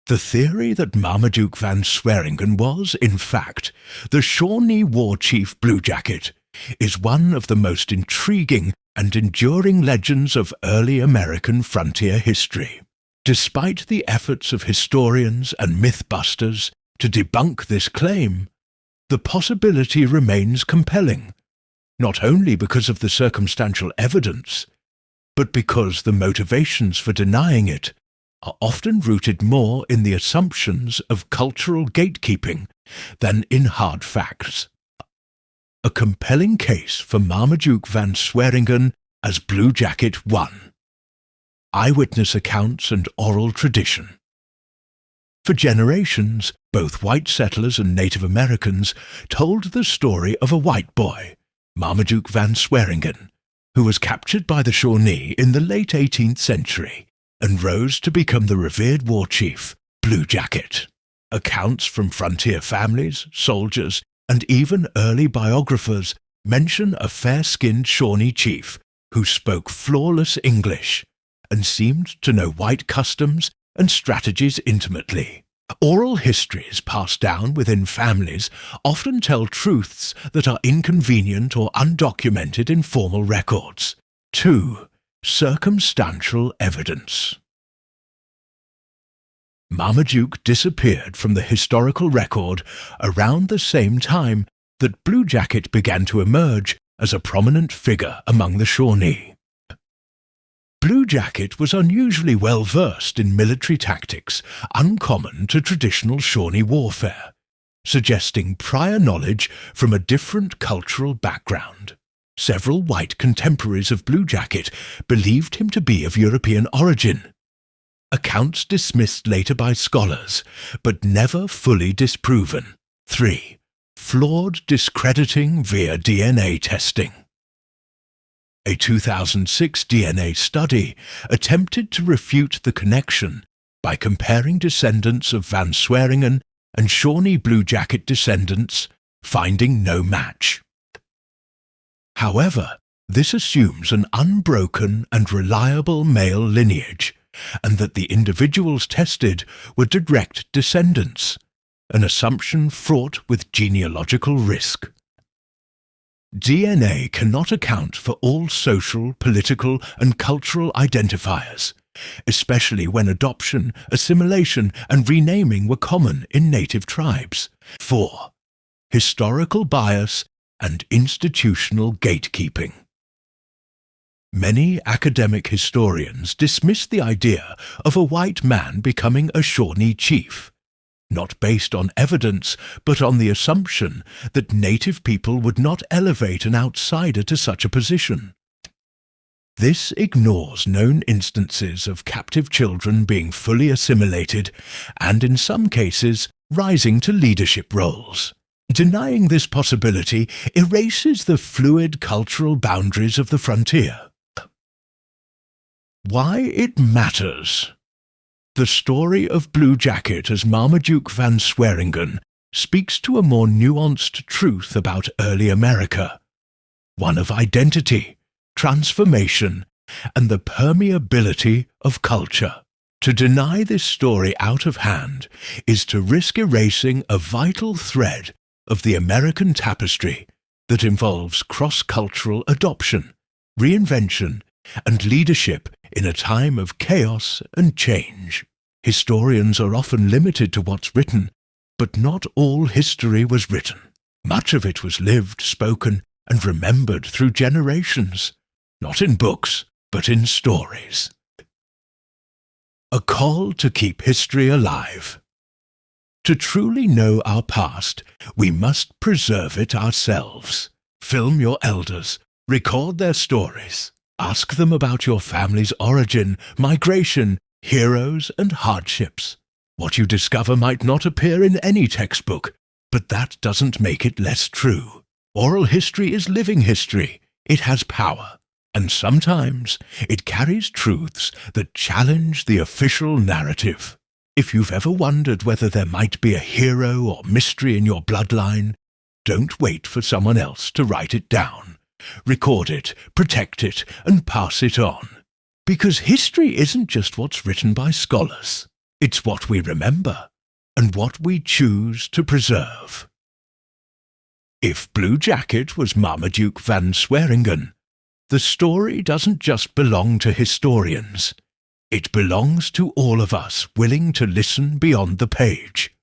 The theory that Marmaduke Van Swearingen was, in fact, the Shawnee War Chief Blue Jacket is one of the most intriguing and enduring legends of early American frontier history. Despite the efforts of historians and mythbusters to debunk this claim, the possibility remains compelling, not only because of the circumstantial evidence, but because the motivations for denying it are often rooted more in the assumptions of cultural gatekeeping than in hard facts. A compelling case for Marmaduke Van Swearingen as Blue Jacket 1. Eyewitness accounts and oral tradition. For generations, both white settlers and Native Americans told the story of a white boy, Marmaduke Van Swearingen, who was captured by the Shawnee in the late 18th century and rose to become the revered war chief, Blue Jacket. Accounts from frontier families, soldiers, and even early biographers mention a fair-skinned Shawnee chief who spoke flawless English and seemed to know white customs and strategies intimately. Oral histories passed down within families often tell truths that are inconvenient or undocumented in formal records. 2. Circumstantial evidence. Marmaduke disappeared from the historical record around the same time that Blue Jacket began to emerge as a prominent figure among the Shawnee. Blue Jacket was unusually well versed in military tactics uncommon to traditional Shawnee warfare, suggesting prior knowledge from a different cultural background. Several white contemporaries of Blue Jacket believed him to be of European origin. Accounts dismissed later by scholars, but never fully disproven. 3. Flawed discrediting via DNA testing. A 2006 DNA study attempted to refute the connection by comparing descendants of Van Swearingen and Shawnee Blue Jacket descendants, finding no match. However, this assumes an unbroken and reliable male lineage, and that the individuals tested were direct descendants, an assumption fraught with genealogical risk. DNA cannot account for all social, political, and cultural identifiers, especially when adoption, assimilation, and renaming were common in native tribes. 4. Historical bias and institutional gatekeeping. Many academic historians dismiss the idea of a white man becoming a Shawnee chief, not based on evidence, but on the assumption that native people would not elevate an outsider to such a position. This ignores known instances of captive children being fully assimilated and, in some cases, rising to leadership roles. Denying this possibility erases the fluid cultural boundaries of the frontier. Why it matters. The story of Blue Jacket as Marmaduke Van Swearingen speaks to a more nuanced truth about early America, one of identity, transformation, and the permeability of culture. To deny this story out of hand is to risk erasing a vital thread of the American tapestry that involves cross-cultural adoption, reinvention, and leadership in a time of chaos and change. Historians are often limited to what's written, but not all history was written. Much of it was lived, spoken, and remembered through generations, not in books, but in stories. A call to keep history alive. To truly know our past, we must preserve it ourselves. Film your elders, record their stories. Ask them about your family's origin, migration, heroes, and hardships. What you discover might not appear in any textbook, but that doesn't make it less true. Oral history is living history. It has power, and sometimes it carries truths that challenge the official narrative. If you've ever wondered whether there might be a hero or mystery in your bloodline, don't wait for someone else to write it down. Record it, protect it, and pass it on. Because history isn't just what's written by scholars. It's what we remember and what we choose to preserve. If Blue Jacket was Marmaduke Van Swearingen, the story doesn't just belong to historians. It belongs to all of us willing to listen beyond the page.